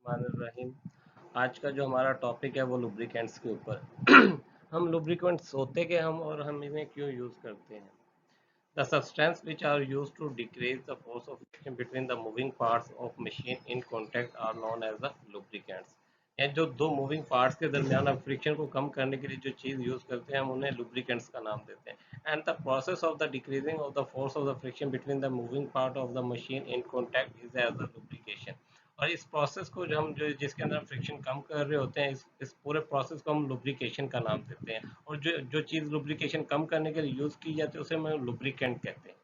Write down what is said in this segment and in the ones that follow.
रहीम। आज का जो हमारा टॉपिक है वो लुब्रिकेंट्स के ऊपर। हम लुब्रिकेंट्स होते क्या हम और हम इन्हें क्यों यूज करते हैं। The substance which are used to decrease the force of friction between the moving parts of machine in contact are known as the lubricants। ये जो दो मूविंग पार्ट्स के दरमियान हम फ्रिक्शन को कम करने के लिए जो चीज यूज करते हैं हम उन्हें लुब्रिकेंट्स का नाम देते हैं। And the process of the decreasing of the force of the friction between the moving part of the machine in contact is as the lubrication. और इस प्रोसेस को जो हम जो जिसके अंदर फ्रिक्शन कम कर रहे होते हैं इस पूरे प्रोसेस को हम लुब्रिकेशन का नाम देते हैं। और जो जो चीज़ लुब्रिकेशन कम करने के लिए यूज़ की जाती है उसे हम लुब्रिकेंट कहते हैं।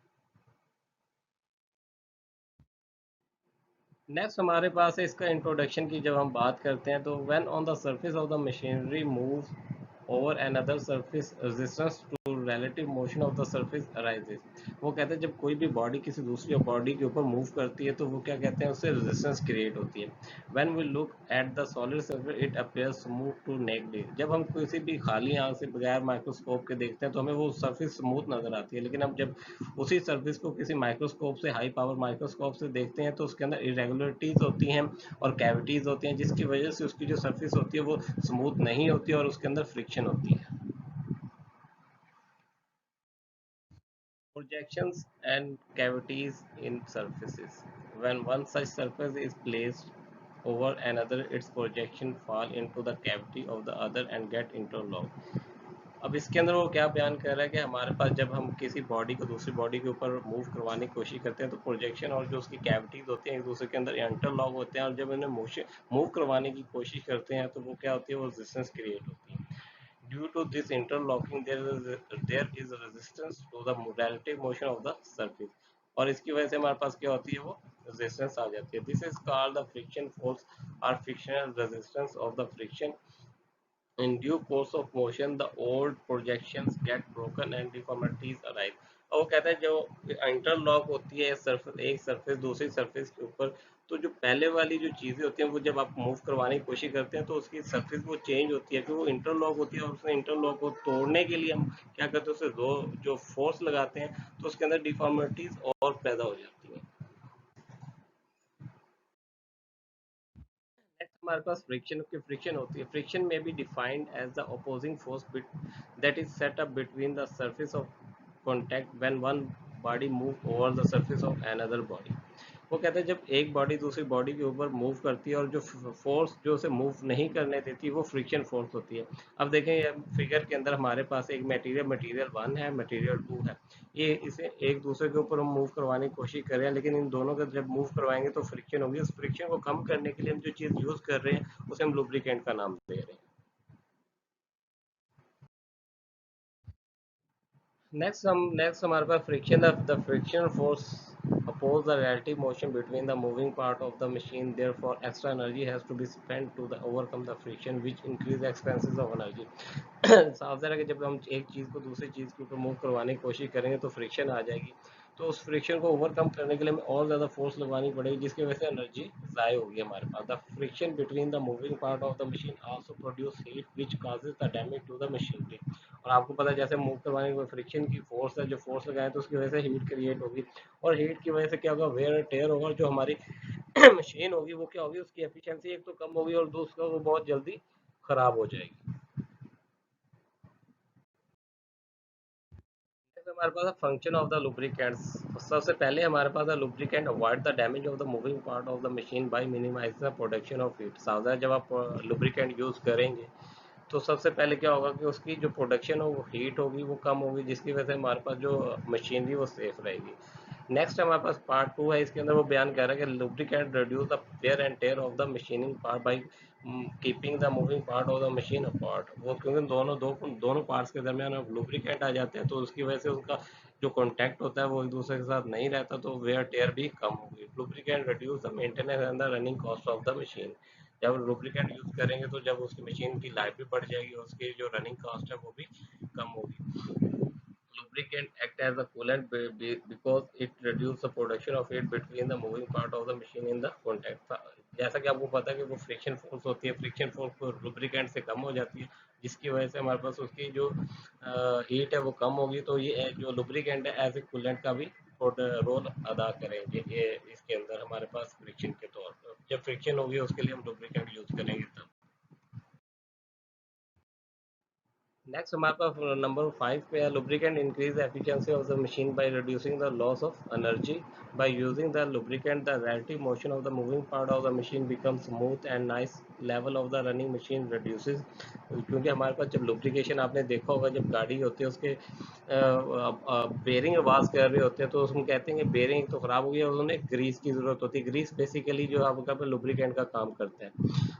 नेक्स्ट हमारे पास है इसका इंट्रोडक्शन की जब हम बात करते हैं तो when on the surface of the machinery moves over another surface resistance to relative motion of the surface arises. वो कहते हैं जब कोई भी बॉडी किसी दूसरी बॉडी के ऊपर मूव करती है तो वो क्या कहते हैं उससे रेजिस्टेंस क्रिएट होती है। When we look at the solid surface it appears smooth to naked. जब हम किसी भी खाली आंख से बगैर माइक्रोस्कोप के देखते हैं तो हमें वो सरफेस स्मूथ नजर आती है, लेकिन हम जब उसी सर्विस को किसी माइक्रोस्कोप से हाई पावर माइक्रोस्कोप से देखते हैं तो उसके अंदर इरेगुलरिटीज होती हैं और कैविटीज होती हैं जिसकी वजह से उसकी जो सर्फेस होती है वो स्मूथ नहीं होती और उसके अंदर फ्रिक्शन होती है। Projections and cavities in surfaces. When one such surface is placed over another, its projection fall into the cavity of the other and get interlocked। अब इसके अंदर वो क्या बयान कर रहा है कि हमारे पास जब हम किसी बॉडी को दूसरी बॉडी के ऊपर मूव करवाने की कोशिश करते हैं तो प्रोजेक्शन और जो उसकी कैविटीज होती हैं एक दूसरे के अंदर इंटरलॉक होते हैं और जब उन्हें मोशन मूव करवाने की कोशिश करते हैं तो वो क्या होती है वो रेजिस्टेंस क्रिएट होती है। Due to this interlocking, there is a resistance to the relative motion of the surface। और इसकी वजह से हमारे पास क्या होती है वो रेजिस्टेंस आ जाती है। This is called the friction force और frictional resistance of the friction. In due course of motion, the old projections get broken and deformities arise। और वो कहता है जो इंटरलॉक होती है सरफेस एक सरफेस दूसरी सरफेस के ऊपर तो जो पहले वाली जो चीजें होती हैं वो जब आप मूव करवाने की कोशिश करते हैं तो उसकी सरफेस वो चेंज होती है, फिर वो इंटरलॉक होती है और उस इंटरलॉक को तोड़ने के लिए हम क्या करते हैं उसे दो जो फोर्स लगाते हैं तो उसके अंदर डिफॉर्मिटीज और पैदा हो जाती हैं। नेक्स्ट हमारे पास फ्रिक्शन की फ्रिक्शन होती है। Friction may be defined as the opposing force that is set up between the surface of contact when one body move over the surface of another body. वो कहते हैं जब एक बॉडी दूसरी बॉडी के ऊपर मूव करती है और जो फोर्स जो उसे मूव नहीं करने देती वो फ्रिक्शन फोर्स होती है। अब देखें फिगर के अंदर हमारे पास एक मटेरियल मटेरियल वन है मटेरियल टू है। ये इसे एक दूसरे के ऊपर हम मूव करवाने की कोशिश कर रहे हैं लेकिन इन दोनों का जब मूव करवाएंगे तो फ्रिक्शन होगी। उस फ्रिक्शन को कम करने के लिए हम जो चीज़ यूज कर रहे हैं उसे हम लुब्रिकेंट का नाम दे रहे हैं। नेक्स्ट हमारे पास friction the friction force oppose the relative motion between the moving part of the machine, therefore extra energy has to be spent to overcome the friction which increase the expenses of energy। साफ ज़रा कि जब हम एक चीज़ को दूसरी चीज़ के ऊपर मूव करवाने की कोशिश करेंगे तो फ्रिक्शन आ जाएगी। तो उस फ्रिक्शन को ओवरकम करने के लिए हमें और ज़्यादा फोर्स लगवानी पड़ेगी जिसकी वजह से एनर्जी ज़ाय होगी हमारे पास। The friction between the moving part of the machine also produce heat which causes the damage to the machinery. और आपको पता है जैसे मूव करवाने की फ्रिक्शन की फोर्स है जो फोर्स लगाए तो उसकी वजह से हीट क्रिएट होगी और हीट की वजह से क्या होगा वेयर टेयर होगा और जो हमारी मशीन होगी वो क्या होगी उसकी एफिशिएंसी एक तो कम होगी और दूसरा वो बहुत जल्दी खराब हो जाएगी। हमारे पास फंक्शन ऑफ द लुब्रिकेंट्स। सबसे पहले हमारे पास lubricant avoid the damage of the moving part of the machine by minimize the production of heat. सावधान जब आप लुब्रिकेंट यूज करेंगे तो सबसे पहले क्या होगा कि उसकी जो प्रोडक्शन हो वो हीट होगी वो कम होगी जिसकी वजह से हमारे पास जो मशीनरी वो सेफ रहेगी। नेक्स्ट हमारे पास पार्ट टू है। इसके अंदर वो बयान कर रहा है कि lubricant reduce the wear and tear of the machining part by keeping the moving part of the machine apart. वो क्योंकि दोनों पार्ट्स के दरमियान अब लुब्रिकेंट आ जाते हैं तो उसकी वजह से उनका जो कॉन्टैक्ट होता है वो एक दूसरे के साथ नहीं रहता तो वेयर टेयर भी कम होगी। Lubricant reduce the maintenance and the running cost of the machine. जब लुब्रिकेंट यूज करेंगे तो जब उसकी मशीन की लाइफ भी बढ़ जाएगी और उसकी जो रनिंग कॉस्ट है वो भी कम होगी। Lubricant act as a coolant because it reduce the production of heat between the moving part of the machine in the contact। जैसा कि आपको पता है कि वो फ्रिक्शन फोर्स होती है, फ्रिक्शन फोर्स को लुब्रिकेंट से कम हो जाती है जिसकी वजह से हमारे पास उसकी जो हीट है वो कम होगी। तो ये जो लुब्रिकेंट है एज ए कूलेंट का भी रोल अदा करेंगे ये इसके अंदर हमारे पास फ्रिक्शन के तौर पर। जब फ्रिक्शन होगी उसके लिए हम लुब्रिकेंट यूज करेंगे तब। नेक्स्ट हमारे पास नंबर 5 पे है, lubricant increase the efficiency of the machine by reducing the loss of energy. By using the lubricant, the relative motion of the moving part of the machine becomes smooth and nice level of the running machine reduces. क्योंकि हमारे पास जब lubrication आपने देखा होगा, जब गाड़ी होती है उसके बेरिंग वाश कर रहे होते हैं तो उसमें कहते हैं कि बेरिंग तो खराब हो गया, उन्हें ग्रीस की जरूरत होती है। ग्रीस बेसिकली जो आपका लुब्रिकेंट का काम करता है।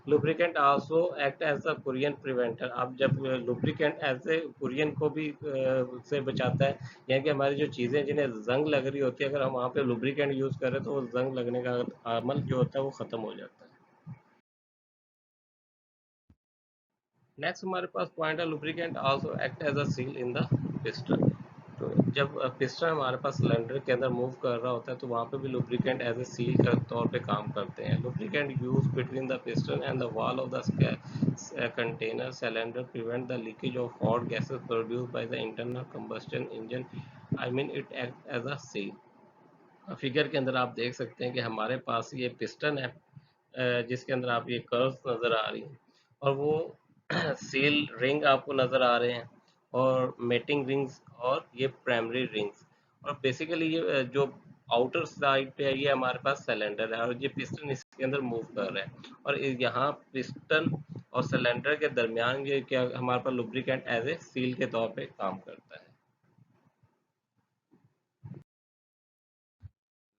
Lubricant also act as a corrosion preventer. आप जब लुब्रिकेंट ऐसे कुरियन को भी से बचाता है, यानी कि हमारी जो चीज़ें जिन्हें जंग लग रही होती है, अगर हम वहाँ पे लुब्रिकेंट यूज़ करें तो वो जंग लगने का अमल जो होता है वो ख़त्म हो जाता है। नेक्स्ट हमारे पास पॉइंट है, lubricant also act as a seal in the piston. तो जब पिस्टन हमारे पास सिलेंडर के अंदर मूव कर रहा होता है तो वहाँ पे भी लुब्रिकेंट एज ए सील के तौर पे काम करते हैं। Lubricant use between the piston and the wall of the container cylinder prevent the leakage of hot gases produced by the internal combustion engine. I mean it act as a seal. Figure के अंदर आप देख सकते हैं कि हमारे पास ये piston है, जिसके अंदर आप ये कर्व्स नज़र आ रही हैं, और वो सील रिंग आपको नज़र आ रहे हैं, और मेटिंग रिंग्स, और ये प्राइमरी रिंग्स। और बेसिकली ये जो आउटर साइड पे है ये हमारे पास सिलेंडर है, और ये पिस्टन इसके अंदर मूव कर रहा है, और यहाँ पिस्टन और सिलेंडर के दरमियान ये क्या हमारे पास लुब्रिकेंट एज ए सील के तौर पे काम करता है।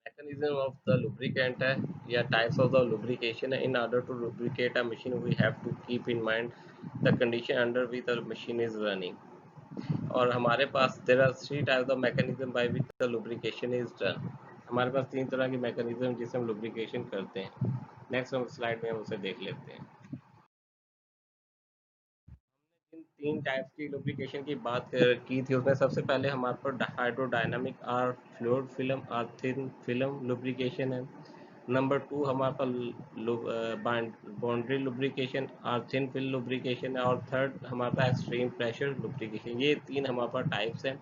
Mechanism of the lubricant है या types of the lubrication है। In order to lubricate a machine we have to keep in mind the condition under which the machine is running। और हमारे पास there are three types of mechanism by which the lubrication is done। हमारे पास तीन तरह की mechanism जिससे हम lubrication करते हैं। नेक्स्ट हम स्लाइड में हम उसे देख लेते हैं। इन तीन टाइप्स की लुब्रिकेशन की बात की थी, उसमें सबसे पहले हमारे पास hydrodynamic or fluid film or thin film lubrication है। नंबर टू हमारे पास boundary lubrication or thin film lubrication है, और थर्ड हमारे पास एक्सट्रीम प्रेशर लुब्रिकेशन। ये तीन हमारे पास टाइप्स हैं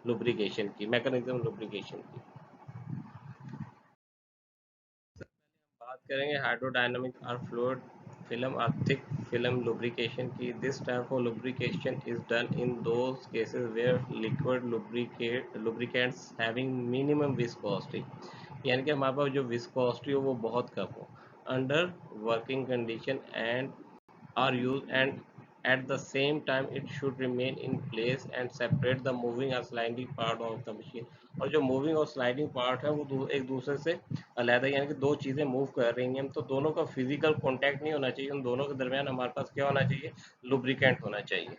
लुब्रिकेशन की, मैकेनिज्म लुब्रिकेशन की। बात करेंगे हाइड्रोडायनामिक और फ्लूइड फिल्म और थिक फिल्म लुब्रिकेशन की। This type of lubrication is done in those cases where liquid lubricants having minimum viscosity, यानी कि हमारे पास जो विस्कोसिटी हो वो बहुत कम हो, under working condition and are used, and at the same time it should remain in place and separate the moving or sliding part of the machine। और जो मूविंग और स्लाइडिंग पार्ट है वो एक दूसरे से अलग है, यानी कि दो चीज़ें मूव कर रही हैं तो दोनों का फिजिकल कांटेक्ट नहीं होना चाहिए, उन दोनों के दरमियान हमारे पास क्या होना चाहिए, लुब्रिकेंट होना चाहिए।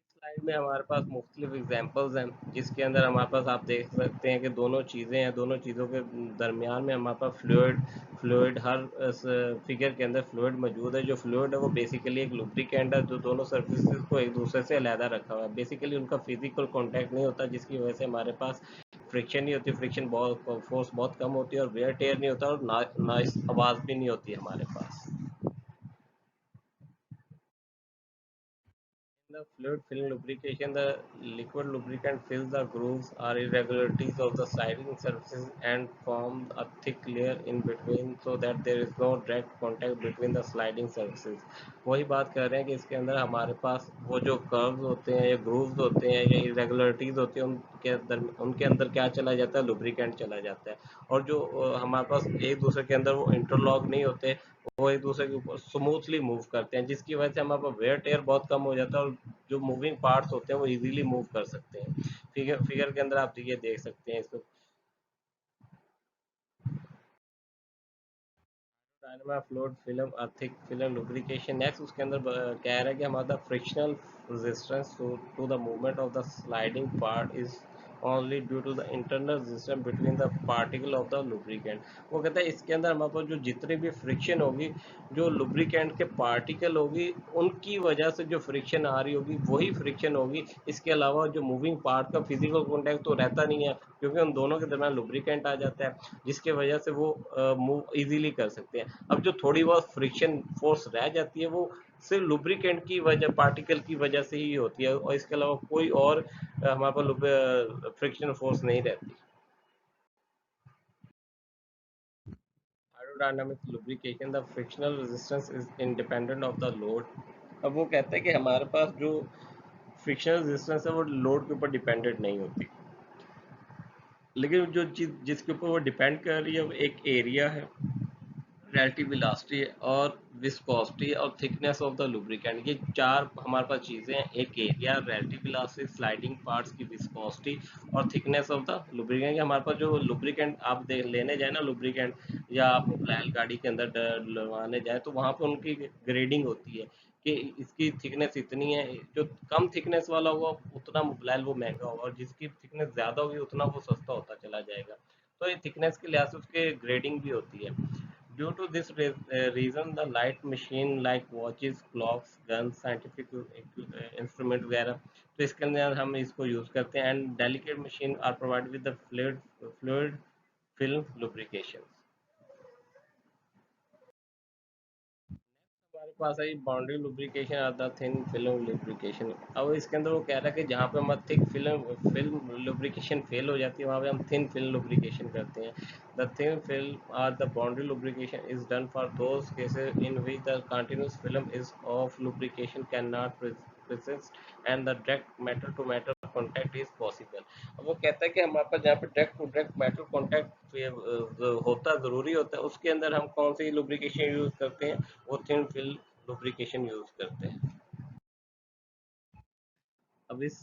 स्लाइड में हमारे पास मुख्तलिफ एग्जांपल्स हैं, जिसके अंदर हमारे पास आप देख सकते हैं कि दोनों चीज़ें हैं, दोनों चीज़ों के दरमियान में हमारे पास फ्लूइड हर फिगर के अंदर फ्लूइड मौजूद है। जो फ्लूइड है वो बेसिकली एक लुब्रिकेंट है जो दोनों सर्फेसिस को एक दूसरे से अलहदा रखा हुआ है। बेसिकली उनका फिजिकल कॉन्टैक्ट नहीं होता, जिसकी वजह से हमारे पास फ्रिक्शन नहीं होती, फ्रिक्शन बहुत फोर्स बहुत कम होती है, और वेयर टेयर नहीं होता, और नॉइस आवाज़ भी नहीं होती हमारे पास। In the fluid film lubrication, the liquid lubricant fills the grooves or irregularities of the sliding surfaces and forms a thick layer in between so that there is no direct contact between the sliding surfaces। वही बात कर रहे हैं कि इसके अंदर हमारे पास वो जो कर्व्स होते हैं या ग्रूव्स होते हैं या इरेगुलरिटीज होती हैं उनके अंदर क्या चला जाता है, लुब्रिकेंट चला जाता है। और जो हमारे पास एक दूसरे के अंदर वो इंटरलॉक नहीं होते, वो एक दूसरे के ऊपर स्मूथली मूव करते हैं, जिसकी वजह से हमारे पास वेयर टेयर बहुत कम हो जाता है, और जो मूविंग पार्ट्स होते हैं वो इजीली मूव कर सकते हैं। फिगर के अंदर आप ये देख सकते हैं इसको। डायनामा फ्लोट फिल्म और थिक फिल्म लुब्रिकेशन। नेक्स्ट उसके अंदर कह रहा है कि हमारा frictional resistance to the movement of the sliding part is only due to the internal resistance between the particle of the lubricant. वो कहता है इसके अंदर हमारे पास जो जितनी भी फ्रिक्शन होगी, जो लुब्रिकेंट के पार्टिकल होगी उनकी वजह से जो फ्रिक्शन आ रही होगी वही फ्रिक्शन होगी। इसके अलावा जो मूविंग पार्ट का फिजिकल कॉन्टैक्ट तो रहता नहीं है, क्योंकि उन दोनों के दरमियान लुब्रिकेंट आ जाता है, जिसके वजह से वो मूव इजीली कर सकते हैं। अब जो थोड़ी बहुत फ्रिक्शन फोर्स रह जाती है वो सिर्फ लुब्रिकेंट की वजह, पार्टिकल की वजह से ही होती है, और इसके अलावा कोई और हमारे पास फ्रिक्शन फोर्स नहीं रहती। Aerodynamic lubrication, the frictional resistance is independent of the load. अब वो कहता है कि हमारे पास जो फ्रिक्शनल रेजिस्टेंस है वो लोड के ऊपर डिपेंडेंट नहीं होती, लेकिन जो चीज जिसके ऊपर वो डिपेंड कर रही है वो एक एरिया है, रिलेटिव वेलोसिटी और विस्कोसिटी और थिकनेस ऑफ द लुब्रिकेंट। ये चार हमारे पास चीजें हैं, एक area, relative velocity, sliding parts की विस्कोसिटी और थिकनेस ऑफ द लुब्रिकेंट। हमारे पास जो लुब्रिकेंट आप लेने जाए ना लुब्रिकेंट, या आप बैलगाड़ी के अंदर लगाने जाए तो वहां पर उनकी ग्रेडिंग होती है कि इसकी थिकनेस इतनी है, जो कम थिकनेस वाला होगा उतना मोबाइल वो महंगा होगा, और जिसकी थिकनेस ज्यादा होगी उतना वो सस्ता होता चला जाएगा। तो ये थिकनेस के लिहाज से उसके ग्रेडिंग भी होती है। Due to this reason, the light machine like watches, clocks, guns, scientific instrument वगैरह, तो इसके अंदर हम इसको यूज करते हैं। And delicate machine are provide with the fluid film lubrication. हमारे पास है बाउंड्री लुब्रिकेशन और द थिन फिल्म लुब्रिकेशन। अब इसके अंदर वो कह रहा है कि जहाँ पे हमारा thick film film lubrication fail हो जाती है वहाँ पे हम थिन फिल्म लुब्रिकेशन करते हैं। द थिन फिल्म और the boundary lubrication is done for those cases in which the continuous film is of lubrication can not persist and the direct metal to metal contact is possible। अब वो कहता है कि हमारे पास जहाँ पे direct to direct metal contact होता ज़रूरी होता है, उसके अंदर हम कौन सी लुब्रिकेशन यूज़ करते हैं, वो थिन फिल्म लुब्रिकेशन यूज़ करते हैं। अब इस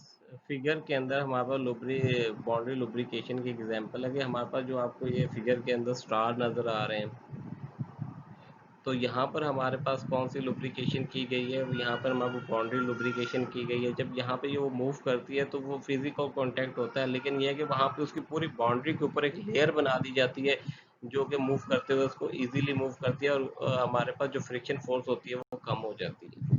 फिगर के अंदर हमारे पास बाउंड्री लुब्रिकेशन की एग्जांपल है कि हमारे पास जो आपको ये फिगर के अंदर स्टार नज़र आ रहे हैं, तो यहाँ पर हमारे पास कौन सी लुब्रिकेशन की गई है, यहाँ पर हमारे बाउंड्री लुब्रिकेशन की गई है। जब यहाँ पे ये वो मूव करती है तो वो फिजिकल कांटेक्ट होता है, लेकिन ये है कि वहाँ पे उसकी पूरी बाउंड्री के ऊपर एक लेयर बना दी जाती है जो कि मूव करते हुए उसको इजीली मूव करती है, और हमारे पास जो फ्रिक्शन फोर्स होती है वो कम हो जाती है।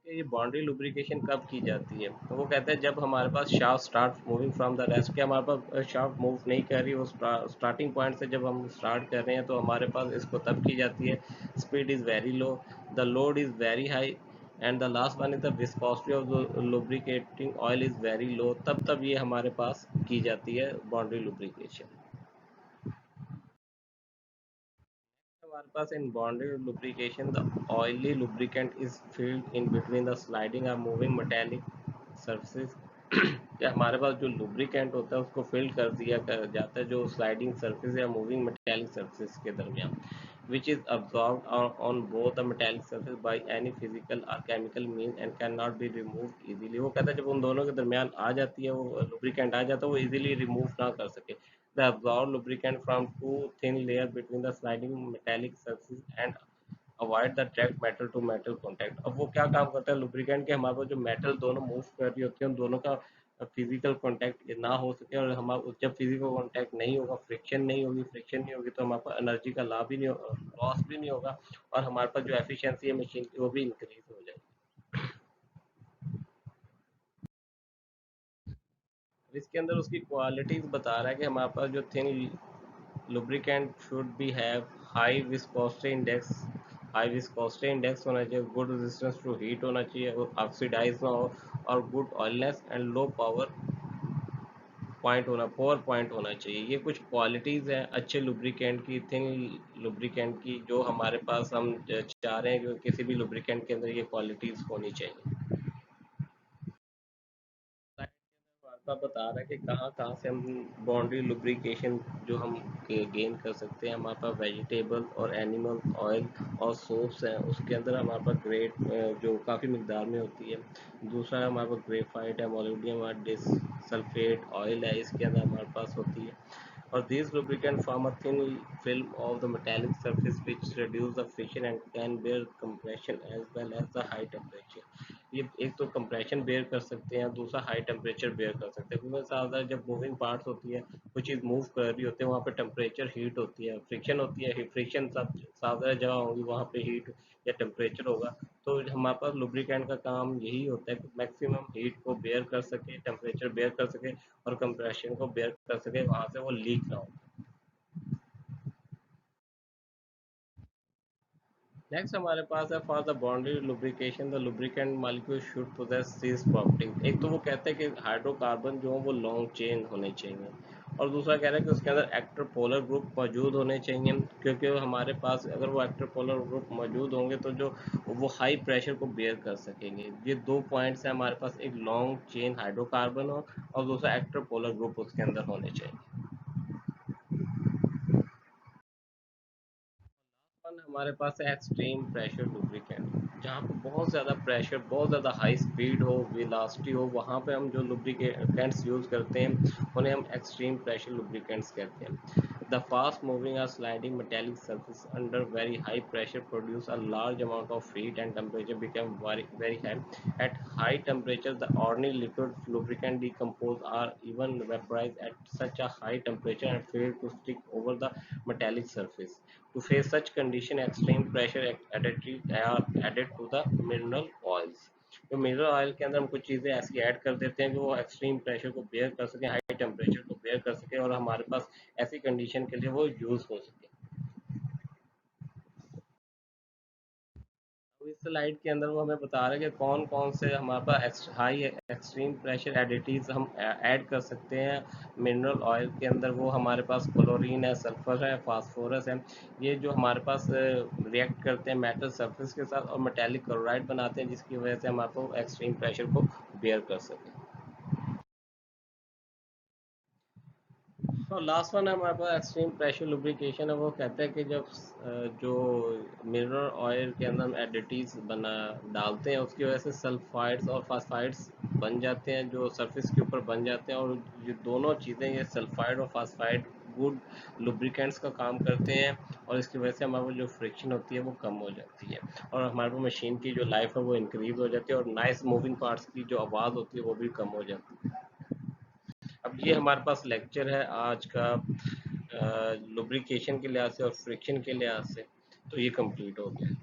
कि ये बाउंड्री लुब्रिकेशन कब की जाती है, तो वो कहते हैं जब हमारे पास shaft start moving from the rest, के हमारे पास शाफ्ट मूव नहीं कर रही, वो स्टार्टिंग पॉइंट से जब हम स्टार्ट कर रहे हैं तो हमारे पास इसको तब की जाती है। Speed is very low, the load is very high, and the last one is the viscosity of the lubricating oil is very low. तब ये हमारे पास की जाती है बाउंड्री लुब्रिकेशन। हमारे पास इन bonded lubrication the oily lubricant is filled in between the sliding or moving metallic surfaces। या हमारे पास जो लुब्रिकेंट होता है उसको फिल कर दिया जाता है जो स्लाइडिंग सरफेस या मूविंग मेटेलिक सरफेस के दरमियान, which is absorbed on both the metallic surface by any physical or chemical means and cannot be removed easily। वो कहता है जब उन दोनों के दरमियान आ जाती है, वो लुब्रिकेंट आ जाता है, वो इजीली रिमूव ना कर सके। The absorbed lubricant from two thin layer between the sliding metallic surfaces and avoid the direct metal to metal contact. अब वो क्या काम करता है लुब्रिकेंट के, हमारे पास जो मेटल दोनों मूव कर रही होती है उन दोनों का फिजिकल कांटेक्ट ना हो सके, और हमारा जब फिजिकल कांटेक्ट नहीं होगा, फ्रिक्शन नहीं होगी तो हमारे पास एनर्जी का लाभ भी नहीं होगा, लॉस भी नहीं होगा, और हमारे पास जो एफिशिएंसी है मशीन की वो भी इंक्रीज हो जाएगी। इसके अंदर उसकी क्वालिटीज बता रहा है कि हमारे पास जो thin lubricant should be have high viscosity index, high viscosity index होना चाहिए, गुड रेजिस्टेंस टू हीट होना चाहिए, ऑक्सीडाइज ना हो, और good oiliness and low power point होना चाहिए। ये कुछ क्वालिटीज़ हैं अच्छे लुब्रिकेंट की, थिन लुब्रिकेंट की, जो हमारे पास हम चाह रहे हैं कि किसी भी लुब्रिकेंट के अंदर ये क्वालिटीज़ होनी चाहिए। वार्ता बता रहा है कि कहाँ कहाँ से हम बाउंड्री लुब्रिकेशन जो हम गेन कर सकते हैं। हमारे पास वेजिटेबल और एनिमल ऑयल और सोप्स हैं, उसके अंदर हमारे पास ग्रेट जो काफ़ी मकदार में होती है। दूसरा है हमारे पास ग्रेफाइट है, मोलिब्डियम और डिस सल्फेट ऑयल है, इसके अंदर हमारे पास होती है। और these lubricant form a thin film of the metallic surface which reduce the friction and can bear compression as well as the high temperature। ये एक तो कंप्रेशन बेयर कर सकते हैं, दूसरा हाई टेम्परेचर बेयर कर सकते हैं, क्योंकि साथ जब मूविंग पार्ट्स होती है, कोई चीज़ मूव कर रही होती है, वहाँ पे टेम्परेचर हीट होती है, फ्रिक्शन होती है, फ्रिक्शन साथ जगह होगी वहाँ पे हीट या टेम्परेचर होगा। तो हमारे पास लुब्रिकेंट का काम यही होता है कि मैक्सिमम हीट को बेयर कर सके, टेम्परेचर बेयर कर सके, और कंप्रेशन को बेयर कर सके, वहाँ से वो लीक ना हो। नेक्स्ट हमारे पास है for the boundary lubrication the lubricant molecule should possess this property. एक तो वो कहते हैं कि हाइड्रोकार्बन जो है वो लॉन्ग चेन होने चाहिए, और दूसरा कह रहा है कि उसके अंदर एक्टर पोलर ग्रुप मौजूद होने चाहिए, क्योंकि हमारे पास अगर वो एक्टर पोलर ग्रुप मौजूद होंगे तो जो वो हाई प्रेशर को बेयर कर सकेंगे। ये दो पॉइंट्स हैं हमारे पास, एक लॉन्ग चेन हाइड्रोकार्बन हो और दूसरा एक्टर पोलर ग्रुप उसके अंदर होने चाहिए। वन हमारे पास है एक्सट्रीम प्रेशर लुब्रिकेंट, जहाँ पे बहुत ज़्यादा प्रेशर, बहुत ज़्यादा हाई स्पीड हो, वेलोसिटी हो, वहाँ पे हम जो लुब्रिकेंट्स यूज़ करते हैं उन्हें हम एक्सट्रीम प्रेशर लुब्रिकेंट्स कहते हैं। द फास्ट मूविंग और sliding metallic surface under very high pressure produce a large amount of heat and temperature become very high. At high temperature, the ordinary liquid lubricant decompose or even vaporize at such a high temperature and fail to stick over the metallic surface. To face such condition, extreme pressure additives are added to the mineral oils. तो mineral oil के अंदर हम कुछ चीज़ें ऐसी add कर देते हैं कि वो एक्सट्रीम प्रेशर को बेयर कर सकें, हाई टेम्परेचर को बेयर कर सकें, और हमारे पास ऐसी कंडीशन के लिए वो यूज़ हो सके। तो इस स्लाइड के अंदर वो हमें बता रहे हैं कि कौन कौन से हमारे पास हाई एक्सट्रीम प्रेशर एडिटिव्स हम ऐड कर सकते हैं मिनरल ऑयल के अंदर। वो हमारे पास क्लोरीन है, सल्फर है, फास्फोरस है। ये जो हमारे पास रिएक्ट करते हैं मेटल सरफेस के साथ और मेटेलिक क्लोराइड बनाते हैं, जिसकी वजह से हमारे को एक्सट्रीम प्रेशर को बेयर कर सके। और लास्ट वन है हमारे पास एक्सट्रीम प्रेशर लुब्रिकेशन है। वो कहते हैं कि जब जो मिनरल ऑयल के अंदर हम एडिटिव्स बना डालते हैं, उसकी वजह से सल्फाइड्स और फास्फाइड्स बन जाते हैं, जो सरफेस के ऊपर बन जाते हैं, और ये दोनों चीज़ें, ये सल्फाइड और फास्फाइड गुड लुब्रिकेंट्स का काम करते हैं, और इसकी वजह से हमारे जो फ्रिक्शन होती है वो कम हो जाती है, और हमारे को मशीन की जो लाइफ है वो इंक्रीज हो जाती है, और नाइस मूविंग पार्ट्स की जो आवाज़ होती है वो भी कम हो जाती है। अब ये हमारे पास लेक्चर है आज का लुब्रिकेशन के लिहाज से और फ्रिक्शन के लिहाज से, तो ये कंप्लीट हो गया।